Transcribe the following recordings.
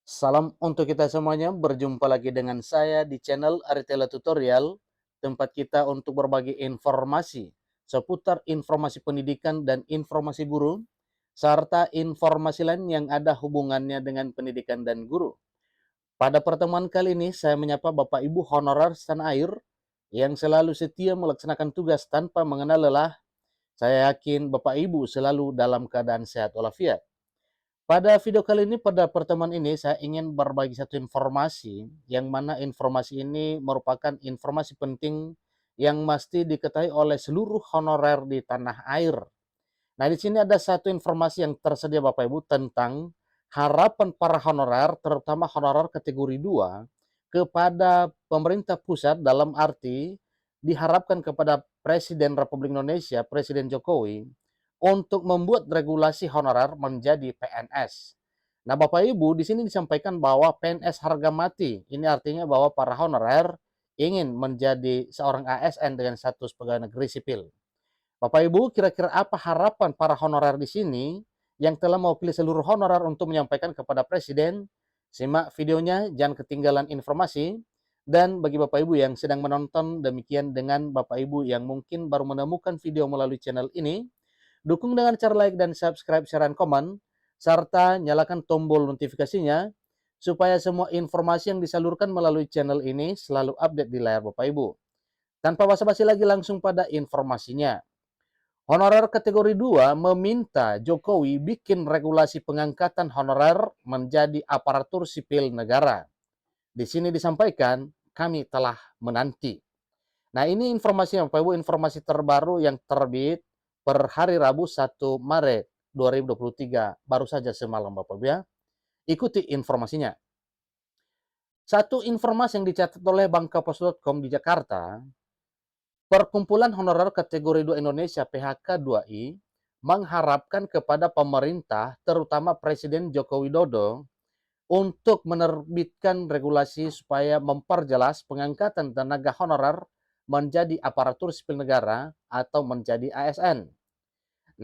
Salam untuk kita semuanya, berjumpa lagi dengan saya di channel Aritela Tutorial, tempat kita untuk berbagi informasi seputar informasi pendidikan dan informasi guru, serta informasi lain yang ada hubungannya dengan pendidikan dan guru. Pada pertemuan kali ini, saya menyapa Bapak Ibu honorer setanah air yang selalu setia melaksanakan tugas tanpa mengenal lelah. Saya yakin Bapak Ibu selalu dalam keadaan sehat walafiat. Pada video kali ini, pada pertemuan ini, saya ingin berbagi satu informasi, yang mana informasi ini merupakan informasi penting yang mesti diketahui oleh seluruh honorer di tanah air. Nah, di sini ada satu informasi yang tersedia Bapak Ibu tentang harapan para honorer, terutama honorer kategori 2, kepada pemerintah pusat dalam arti diharapkan kepada Presiden Republik Indonesia, Presiden Jokowi, untuk membuat regulasi honorer menjadi PNS. Nah, Bapak Ibu, di sini disampaikan bahwa PNS harga mati. Ini artinya bahwa para honorer ingin menjadi seorang ASN dengan status pegawai negeri sipil. Bapak Ibu, kira-kira apa harapan para honorer di sini yang telah mewakili seluruh honorer untuk menyampaikan kepada Presiden? Simak videonya, jangan ketinggalan informasi. Dan bagi Bapak Ibu yang sedang menonton, demikian dengan Bapak Ibu yang mungkin baru menemukan video melalui channel ini, dukung dengan cara like dan subscribe, share, dan komen, serta nyalakan tombol notifikasinya, supaya semua informasi yang disalurkan melalui channel ini selalu update di layar Bapak Ibu. Tanpa basa-basi lagi, langsung pada informasinya. Honorer kategori 2 meminta Jokowi bikin regulasi pengangkatan honorer menjadi aparatur sipil negara. Di sini disampaikan, kami telah menanti. Nah, ini informasi Bapak Ibu, informasi terbaru yang terbit per hari Rabu 1 Maret 2023, baru saja semalam Bapak Ibu ya. Ikuti informasinya. Satu informasi yang dicatat oleh bankkampus.com di Jakarta, Perkumpulan Honorer Kategori 2 Indonesia (PHK 2I) mengharapkan kepada pemerintah, terutama Presiden Joko Widodo, untuk menerbitkan regulasi supaya memperjelas pengangkatan tenaga honorer menjadi aparatur sipil negara atau menjadi ASN.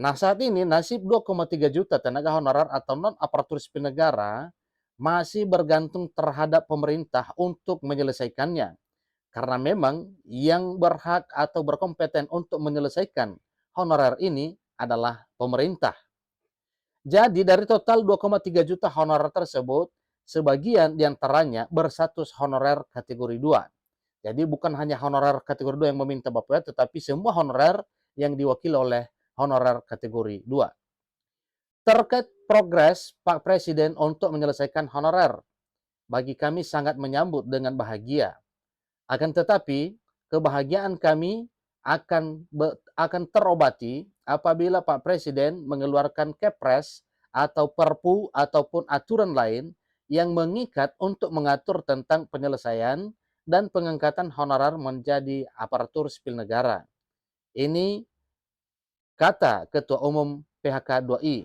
Nah, saat ini nasib 2,3 juta tenaga honorer atau non-aparatur sipil negara masih bergantung terhadap pemerintah untuk menyelesaikannya. Karena memang yang berhak atau berkompeten untuk menyelesaikan honorer ini adalah pemerintah. Jadi dari total 2,3 juta honorer tersebut, sebagian diantaranya berstatus honorer kategori 2. Jadi bukan hanya honorer kategori 2 yang meminta Bapak, tetapi semua honorer yang diwakili oleh honorer kategori 2. Terkait progres Pak Presiden untuk menyelesaikan honorer, bagi kami sangat menyambut dengan bahagia. Akan tetapi, kebahagiaan kami akan terobati apabila Pak Presiden mengeluarkan Kepres atau Perpu ataupun aturan lain yang mengikat untuk mengatur tentang penyelesaian dan pengangkatan honorer menjadi aparatur sipil negara. Ini kata Ketua Umum PHK 2I,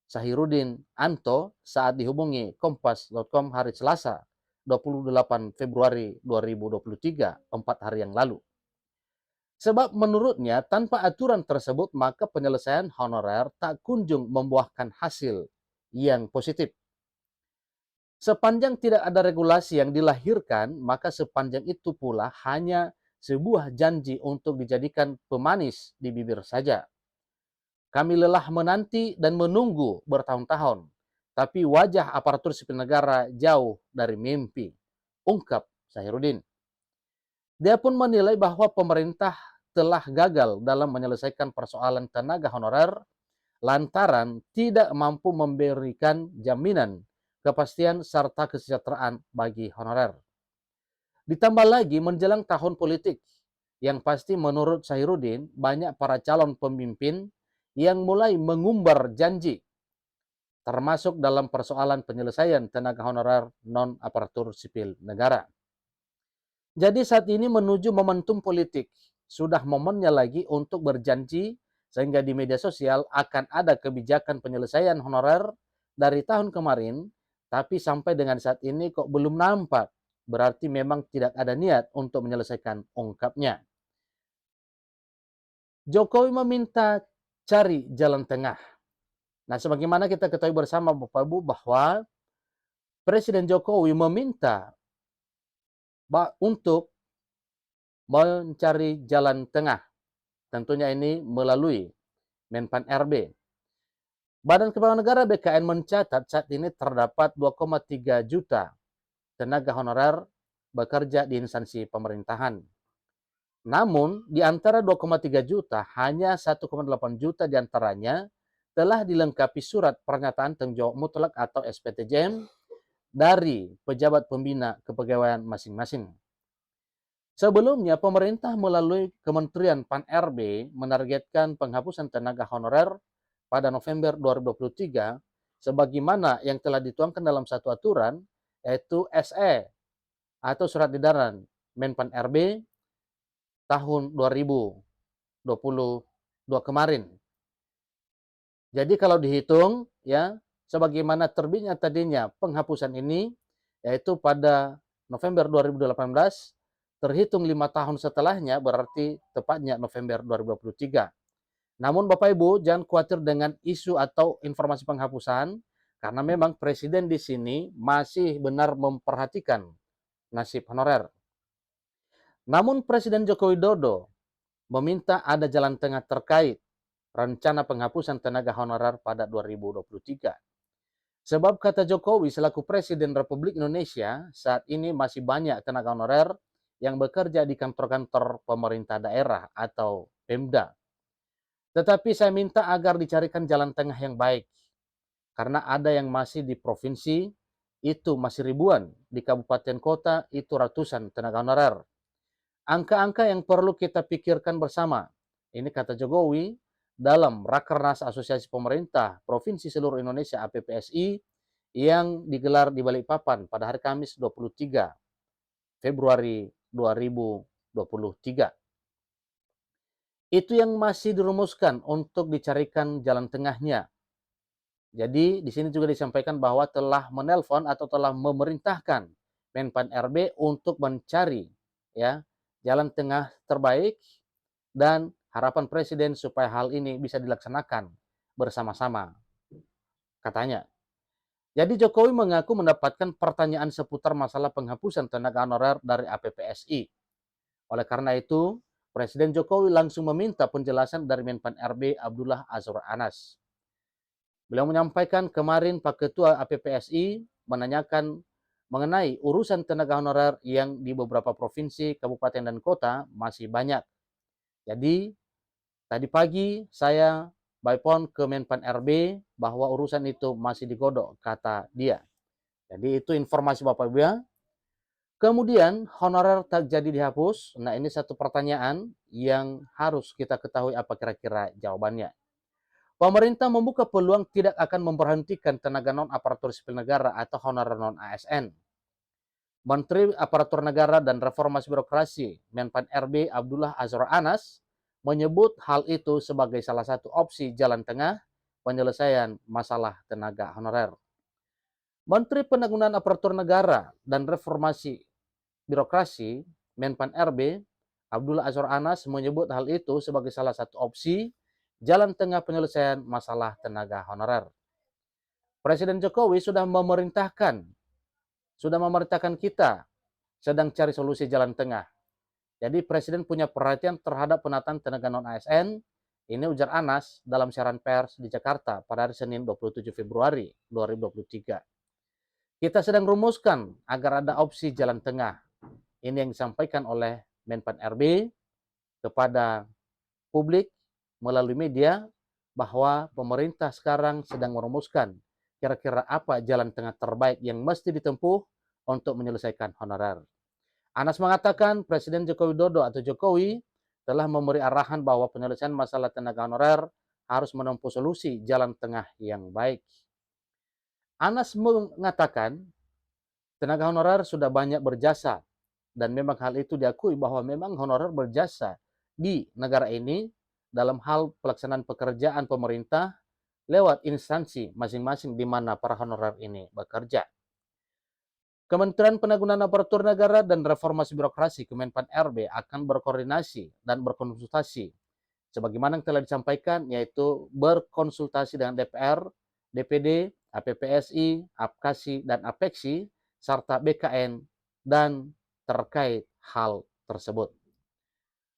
Sahirudin Anto, saat dihubungi Kompas.com hari Selasa 28 Februari 2023, 4 hari yang lalu. Sebab menurutnya tanpa aturan tersebut maka penyelesaian honorer tak kunjung membuahkan hasil yang positif. Sepanjang tidak ada regulasi yang dilahirkan, maka sepanjang itu pula hanya sebuah janji untuk dijadikan pemanis di bibir saja. Kami lelah menanti dan menunggu bertahun-tahun, tapi wajah aparatur sipil negara jauh dari mimpi, ungkap Sahirudin. Dia pun menilai bahwa pemerintah telah gagal dalam menyelesaikan persoalan tenaga honorer lantaran tidak mampu memberikan jaminan kepastian serta kesejahteraan bagi honorer. Ditambah lagi menjelang tahun politik, yang pasti menurut Sahirudin banyak para calon pemimpin yang mulai mengumbar janji, termasuk dalam persoalan penyelesaian tenaga honorer non-aparatur sipil negara. Jadi saat ini menuju momentum politik, sudah momennya lagi untuk berjanji sehingga di media sosial akan ada kebijakan penyelesaian honorer dari tahun kemarin, tapi sampai dengan saat ini kok belum nampak. Berarti memang tidak ada niat untuk menyelesaikan, ungkapnya. Jokowi meminta cari jalan tengah. Nah, sebagaimana kita ketahui bersama Bapak Ibu bahwa Presiden Jokowi meminta untuk mencari jalan tengah. Tentunya ini melalui Menpan RB. Badan Kepegawaian Negara BKN mencatat saat ini terdapat 2,3 juta tenaga honorer bekerja di instansi pemerintahan. Namun, di antara 2,3 juta, hanya 1,8 juta diantaranya telah dilengkapi surat pernyataan tanggung jawab mutlak atau SPTJM dari pejabat pembina kepegawaian masing-masing. Sebelumnya, pemerintah melalui Kementerian Pan-RB menargetkan penghapusan tenaga honorer pada November 2023 sebagaimana yang telah dituangkan dalam satu aturan, yaitu SE atau Surat Edaran Menpan RB tahun 2022 kemarin. Jadi kalau dihitung ya, sebagaimana terbitnya tadinya penghapusan ini yaitu pada November 2018, terhitung 5 tahun setelahnya berarti tepatnya November 2023. Namun Bapak Ibu jangan khawatir dengan isu atau informasi penghapusan karena memang Presiden di sini masih benar memperhatikan nasib honorer. Namun Presiden Joko Widodo meminta ada jalan tengah terkait rencana penghapusan tenaga honorer pada 2023. Sebab kata Jokowi selaku Presiden Republik Indonesia, saat ini masih banyak tenaga honorer yang bekerja di kantor-kantor pemerintah daerah atau Pemda. Tetapi saya minta agar dicarikan jalan tengah yang baik. Karena ada yang masih di provinsi, itu masih ribuan. Di kabupaten kota, itu ratusan tenaga honorer. Angka-angka yang perlu kita pikirkan bersama. Ini kata Jokowi dalam Rakernas Asosiasi Pemerintah Provinsi Seluruh Indonesia APPSI yang digelar di Balikpapan pada hari Kamis 23 Februari 2023. Itu yang masih dirumuskan untuk dicarikan jalan tengahnya. Jadi di sini juga disampaikan bahwa telah menelpon atau telah memerintahkan Menpan RB untuk mencari ya jalan tengah terbaik dan harapan Presiden supaya hal ini bisa dilaksanakan bersama-sama, katanya. Jadi Jokowi mengaku mendapatkan pertanyaan seputar masalah penghapusan tenaga honorer dari APPSI. Oleh karena itu, Presiden Jokowi langsung meminta penjelasan dari Menpan RB Abdullah Azwar Anas. Beliau menyampaikan kemarin Pak Ketua APPSI menanyakan mengenai urusan tenaga honorer yang di beberapa provinsi, kabupaten, dan kota masih banyak. Jadi, tadi pagi saya by phone ke Menpan RB bahwa urusan itu masih digodok, kata dia. Jadi itu informasi Bapak Ibu ya. Kemudian honorer tak jadi dihapus. Nah ini satu pertanyaan yang harus kita ketahui apa kira-kira jawabannya. Pemerintah membuka peluang tidak akan memberhentikan tenaga non-aparatur sipil negara atau honorer non-ASN. Menteri Aparatur Negara dan Reformasi Birokrasi Menpan RB Abdullah Azwar Anas menyebut hal itu sebagai salah satu opsi jalan tengah penyelesaian masalah tenaga honorer. Menteri Penanggulangan Aparatur Negara dan Reformasi Birokrasi Menpan RB Abdullah Azwar Anas menyebut hal itu sebagai salah satu opsi jalan tengah penyelesaian masalah tenaga honorer. Presiden Jokowi sudah memerintahkan kita sedang cari solusi jalan tengah. Jadi Presiden punya perhatian terhadap penataan tenaga non-ASN. Ini ujar Anas dalam siaran pers di Jakarta pada hari Senin 27 Februari 2023. Kita sedang rumuskan agar ada opsi jalan tengah. Ini yang disampaikan oleh Menpan RB kepada publik melalui media bahwa pemerintah sekarang sedang merumuskan kira-kira apa jalan tengah terbaik yang mesti ditempuh untuk menyelesaikan honorer. Anas mengatakan Presiden Joko Widodo atau Jokowi telah memberi arahan bahwa penyelesaian masalah tenaga honorer harus menempuh solusi jalan tengah yang baik. Anas mengatakan tenaga honorer sudah banyak berjasa dan memang hal itu diakui bahwa memang honorer berjasa di negara ini dalam hal pelaksanaan pekerjaan pemerintah lewat instansi masing-masing di mana para honorer ini bekerja. Kementerian Penanggulangan Aparatur Negara dan Reformasi Birokrasi Kemenpan RB akan berkoordinasi dan berkonsultasi sebagaimana yang telah disampaikan, yaitu berkonsultasi dengan DPR, DPD, APPSI, APKASI, dan APEKSI, serta BKN, dan terkait hal tersebut.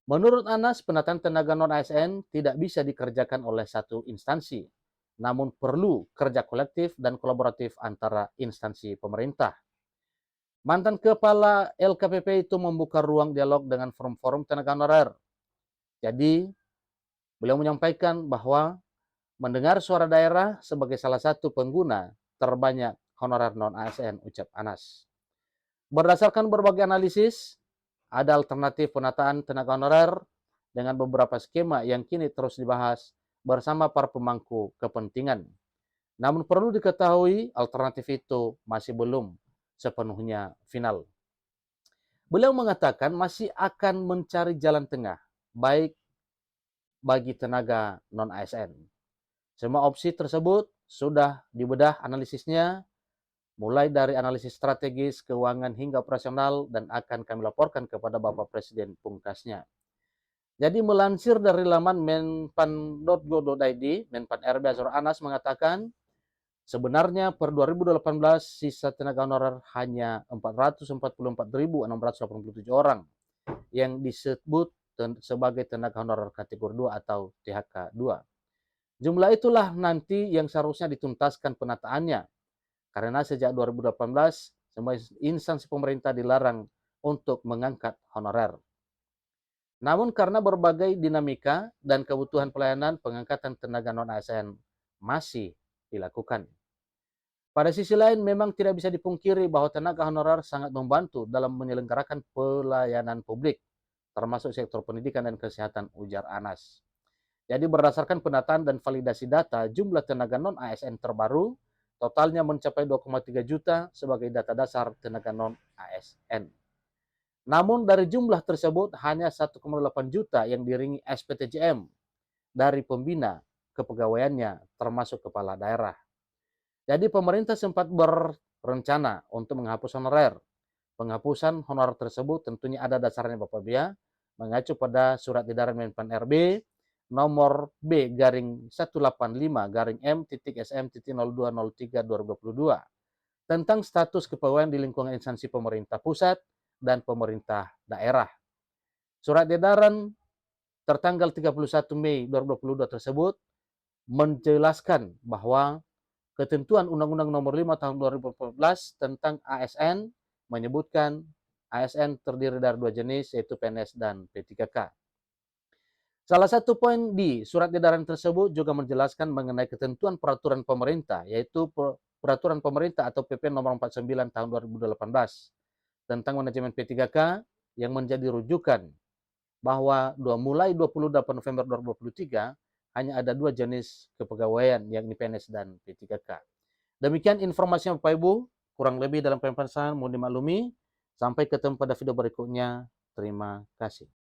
Menurut Anas, penataan tenaga non-ASN tidak bisa dikerjakan oleh satu instansi, namun perlu kerja kolektif dan kolaboratif antara instansi pemerintah. Mantan Kepala LKPP itu membuka ruang dialog dengan forum-forum tenaga honorer. Jadi, beliau menyampaikan bahwa mendengar suara daerah sebagai salah satu pengguna terbanyak honorer non-ASN, ucap Anas. Berdasarkan berbagai analisis, ada alternatif penataan tenaga honorer dengan beberapa skema yang kini terus dibahas bersama para pemangku kepentingan. Namun perlu diketahui alternatif itu masih belum sepenuhnya final. Beliau mengatakan masih akan mencari jalan tengah, baik bagi tenaga non-ASN. Semua opsi tersebut sudah dibedah analisisnya, mulai dari analisis strategis, keuangan, hingga operasional, dan akan kami laporkan kepada Bapak Presiden pungkasnya. Jadi melansir dari laman menpan.go.id, Menpan RB Azhar Anas mengatakan, sebenarnya per 2018 sisa tenaga honorer hanya 444.687 orang yang disebut sebagai tenaga honorer kategori 2 atau THK 2. Jumlah itulah nanti yang seharusnya dituntaskan penataannya, karena sejak 2018 semua instansi pemerintah dilarang untuk mengangkat honorer. Namun karena berbagai dinamika dan kebutuhan pelayanan, pengangkatan tenaga non-ASN masih dilakukan. Pada sisi lain, memang tidak bisa dipungkiri bahwa tenaga honorer sangat membantu dalam menyelenggarakan pelayanan publik, termasuk sektor pendidikan dan kesehatan, ujar Anas. Jadi berdasarkan penataan dan validasi data, jumlah tenaga non-ASN terbaru totalnya mencapai 2,3 juta sebagai data dasar tenaga non-ASN. Namun dari jumlah tersebut hanya 1,8 juta yang diiringi SPTJM dari pembina kepegawaiannya termasuk kepala daerah. Jadi pemerintah sempat berencana untuk menghapus honorer. Penghapusan honorer tersebut tentunya ada dasarnya Bapak Bia, mengacu pada surat edaran Menpan RB nomor B garing 185 garing M.SM.0203 2022 tentang status kepegawaian di lingkungan instansi pemerintah pusat dan pemerintah daerah. Surat edaran tertanggal 31 Mei 2022 tersebut menjelaskan bahwa ketentuan Undang-Undang Nomor 5 Tahun 2014 tentang ASN menyebutkan ASN terdiri dari dua jenis, yaitu PNS dan P3K. Salah satu poin di surat edaran tersebut juga menjelaskan mengenai ketentuan peraturan pemerintah, yaitu peraturan pemerintah atau PP nomor 49 tahun 2018 tentang manajemen P3K yang menjadi rujukan bahwa mulai 28 November 2023 hanya ada dua jenis kepegawaian, yakni PNS dan P3K. Demikian informasi Bapak Ibu, kurang lebih dalam penjelasan mohon dimaklumi. Sampai ketemu pada video berikutnya. Terima kasih.